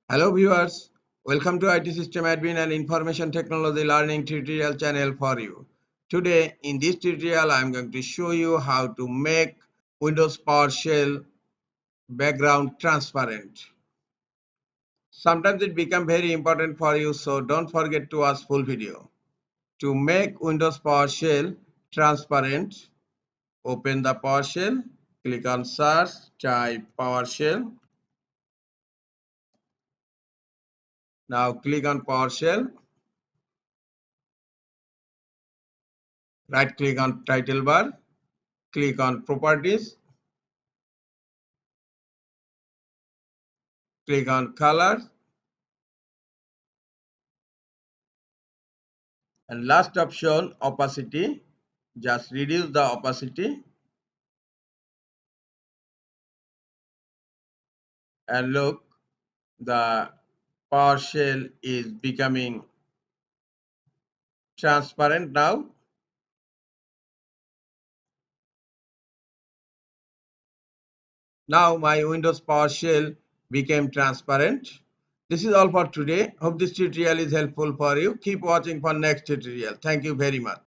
Hello viewers, welcome to IT System Admin and Information Technology Learning tutorial channel for you. Today in this tutorial I am going to show you how to make Windows PowerShell background transparent. Sometimes it becomes very important for you, so don't forget to watch full video. To make Windows PowerShell transparent, open the PowerShell, click on search, type PowerShell. Now click on PowerShell. Right click on title bar, click on properties, click on color, and last option opacity. Just reduce the opacity and look, the PowerShell is becoming transparent now. Now my Windows PowerShell became transparent. This is all for today. Hope this tutorial is helpful for you. Keep watching for next tutorial. Thank you very much.